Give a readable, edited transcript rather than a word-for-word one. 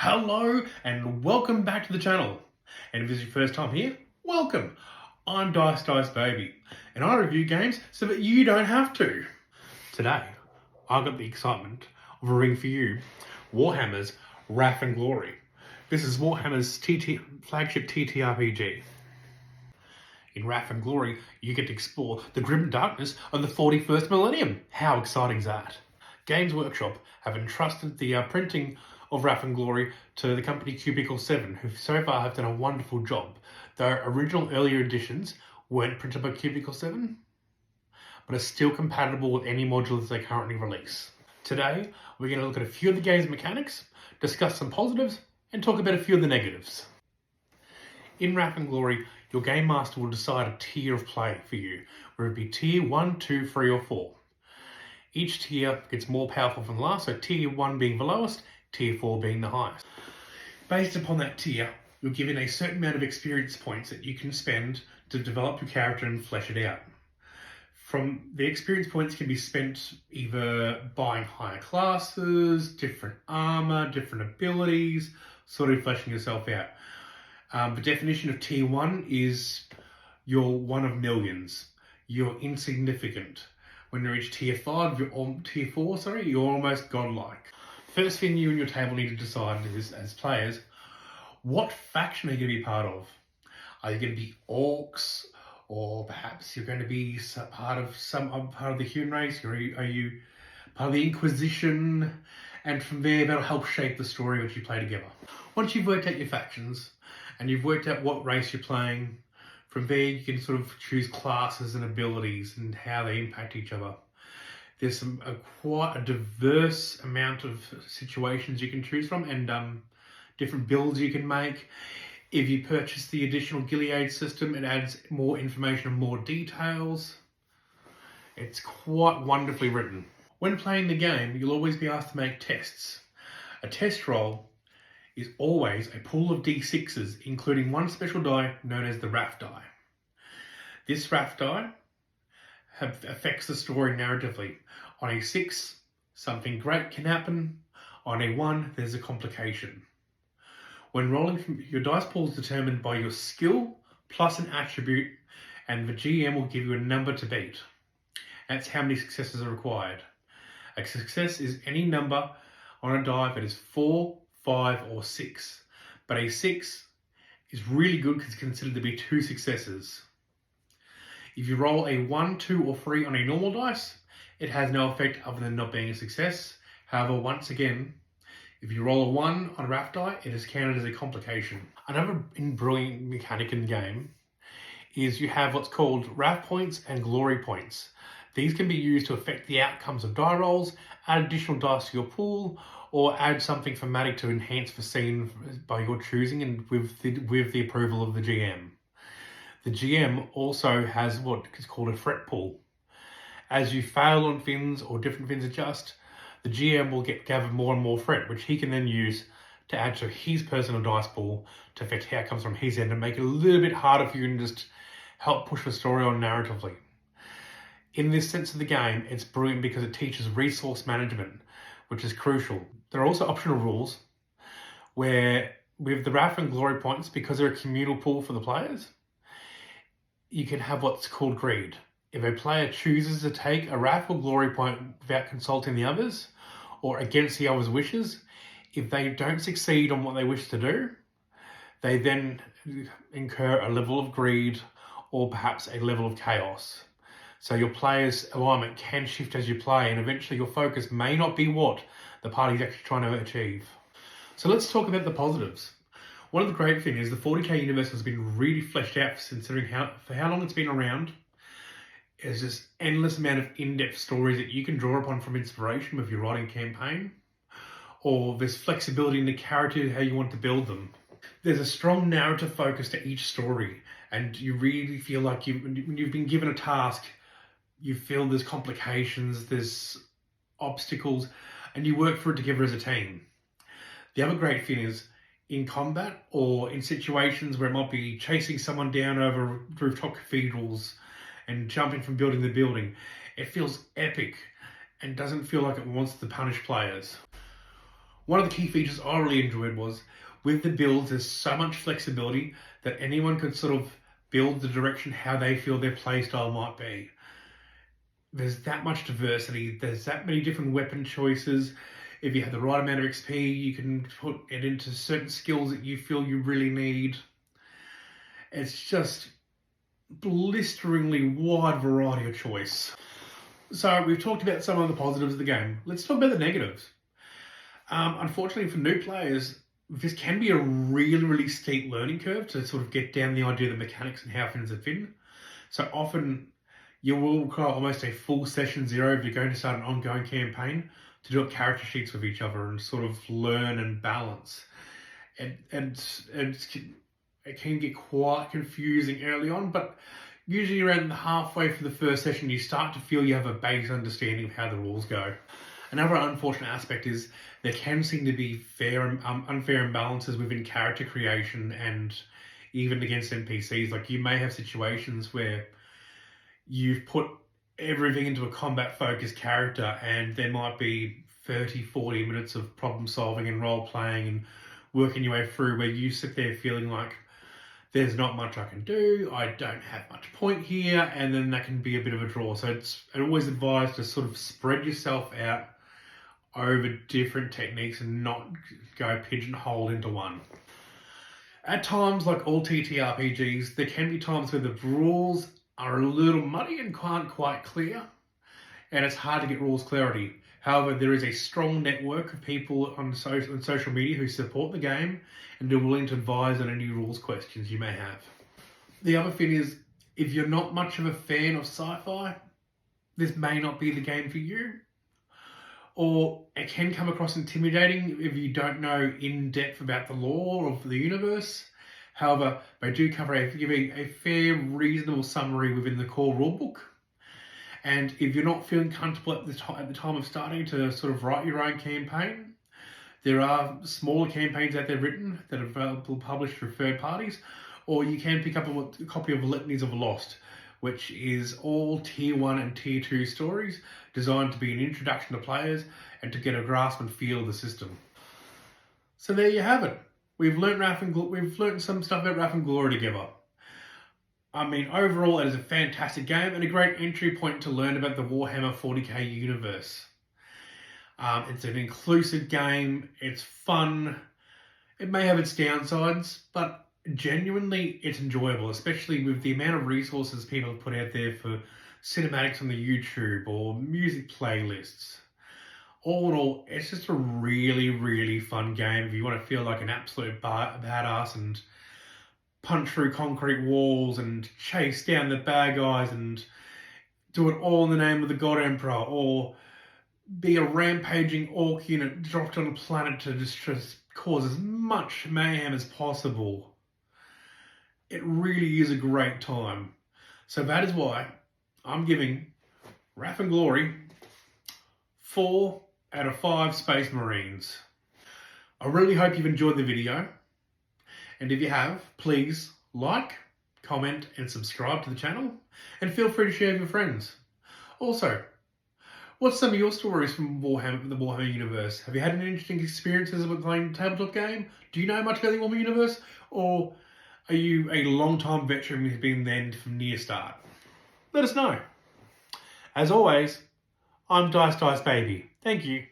Hello and welcome back to the channel. And if this is your first time here, welcome. I'm Dice Baby and I review games so that you don't have to. Today, I've got the excitement of reviewing for you Warhammer's Wrath and Glory. This is Warhammer's flagship TTRPG. In Wrath and Glory, you get to explore the grim darkness of the 41st Millennium. How exciting is that? Games Workshop have entrusted the printing of Wrath and Glory to the company Cubicle 7, who so far have done a wonderful job. Their original earlier editions weren't printed by Cubicle 7, but are still compatible with any modules they currently release. Today, we're going to look at a few of the game's mechanics, discuss some positives, and talk about a few of the negatives. In Wrath and Glory, your Game Master will decide a tier of play for you, whether it be tier 1, 2, 3, or 4. Each tier gets more powerful than the last, so tier 1 being the lowest, tier 4 being the highest. Based upon that tier, you're given a certain amount of experience points that you can spend to develop your character and flesh it out. From the experience points can be spent either buying higher classes, different armor, different abilities, sort of fleshing yourself out. The definition of tier 1 is you're one of millions. You're insignificant. When you reach tier 4, you're almost godlike. First thing you and your table need to decide is, as players, what faction are you going to be part of? Are you going to be orcs, or perhaps you're going to be part of the human race? Are you part of the Inquisition? And from there, that'll help shape the story which you play together. Once you've worked out your factions and you've worked out what race you're playing, from there you can sort of choose classes and abilities and how they impact each other. There's quite a diverse amount of situations you can choose from, and different builds you can make. If you purchase the additional Gilead system, it adds more information and more details. It's quite wonderfully written. When playing the game, you'll always be asked to make tests. A test roll is always a pool of D6s, including one special die known as the Wrath die. This Wrath die affects the story narratively. On a 6, something great can happen. On a 1, there's a complication. When rolling, your dice pool is determined by your skill plus an attribute, and the GM will give you a number to beat. That's how many successes are required. A success is any number on a die that is 4, 5, or 6. But a 6 is really good because it's considered to be 2 successes. If you roll a 1, 2, or 3 on a normal dice, it has no effect other than not being a success. However, once again, if you roll a 1 on a Wrath die, it is counted as a complication. Another brilliant mechanic in the game is you have what's called Wrath points and Glory points. These can be used to affect the outcomes of die rolls, add additional dice to your pool, or add something thematic to enhance the scene by your choosing and with the approval of the GM. The GM also has what is called a threat pool. As you fail on things or different things adjust, the GM will gather more and more threat, which he can then use to add to his personal dice pool to affect how it comes from his end and make it a little bit harder for you and just help push the story on narratively. In this sense of the game, it's brilliant because it teaches resource management, which is crucial. There are also optional rules where with the Wrath and Glory points, because they're a communal pool for the players, you can have what's called greed. If a player chooses to take a Wrath or Glory point without consulting the others, or against the others' wishes, if they don't succeed on what they wish to do, they then incur a level of greed or perhaps a level of chaos. So your player's alignment can shift as you play, and eventually your focus may not be what the party's actually trying to achieve. So let's talk about the positives. One of the great things is the 40k universe has been really fleshed out considering for how long it's been around. There's this endless amount of in-depth stories that you can draw upon from inspiration with your writing campaign, or there's flexibility in the character, how you want to build them. There's a strong narrative focus to each story, and you really feel like when you've been given a task, you feel there's complications, there's obstacles, and you work through it together as a team. The other great thing is, in combat or in situations where it might be chasing someone down over rooftop cathedrals and jumping from building to building, it feels epic and doesn't feel like it wants to punish players. One of the key features I really enjoyed was, with the builds, there's so much flexibility that anyone could sort of build the direction how they feel their playstyle might be. There's that much diversity, there's that many different weapon choices. If you have the right amount of XP, you can put it into certain skills that you feel you really need. It's just blisteringly wide variety of choice. So we've talked about some of the positives of the game. Let's talk about the negatives. Unfortunately for new players, this can be a really, really steep learning curve to sort of get down the idea of the mechanics and how things fit in. So often you will require almost a full session zero if you're going to start an ongoing campaign to do up character sheets with each other and sort of learn and balance. And it can get quite confusing early on, but usually around halfway through the first session, you start to feel you have a base understanding of how the rules go. Another unfortunate aspect is there can seem to be unfair imbalances within character creation and even against NPCs. Like, you may have situations where you've put everything into a combat-focused character and there might be 30, 40 minutes of problem solving and role-playing and working your way through where you sit there feeling like there's not much I can do, I don't have much point here, and then that can be a bit of a draw. So it's always advised to sort of spread yourself out over different techniques and not go pigeonholed into one. At times, like all TTRPGs, there can be times where the rules are a little muddy and aren't quite clear, and it's hard to get rules clarity. However, there is a strong network of people on social media who support the game and are willing to advise on any rules questions you may have. The other thing is, if you're not much of a fan of sci-fi, this may not be the game for you. Or it can come across intimidating if you don't know in depth about the lore of the universe. However, they do give a fair, reasonable summary within the core rulebook. And if you're not feeling comfortable at the time of starting to sort of write your own campaign, there are smaller campaigns out there written that are available, published through third parties, or you can pick up a copy of Litanies of Lost, which is all Tier 1 and Tier 2 stories designed to be an introduction to players and to get a grasp and feel of the system. So there you have it. We've learned some stuff about Wrath and Glory together. I mean, overall, it is a fantastic game and a great entry point to learn about the Warhammer 40k universe. It's an inclusive game, it's fun, it may have its downsides, but genuinely it's enjoyable, especially with the amount of resources people have put out there for cinematics on the YouTube or music playlists. All in all, it's just a really, really fun game if you want to feel like an absolute badass and punch through concrete walls and chase down the bad guys and do it all in the name of the God Emperor, or be a rampaging orc unit dropped on a planet to just cause as much mayhem as possible. It really is a great time. So that is why I'm giving Wrath and Glory 4 out of 5 Space Marines. I really hope you've enjoyed the video. And if you have, please like, comment, and subscribe to the channel. And feel free to share with your friends. Also, what's some of your stories from the Warhammer universe? Have you had any interesting experiences with playing a tabletop game? Do you know much about the Warhammer universe? Or are you a long-time veteran who's been there from near start? Let us know. As always, I'm Dice Baby. Thank you.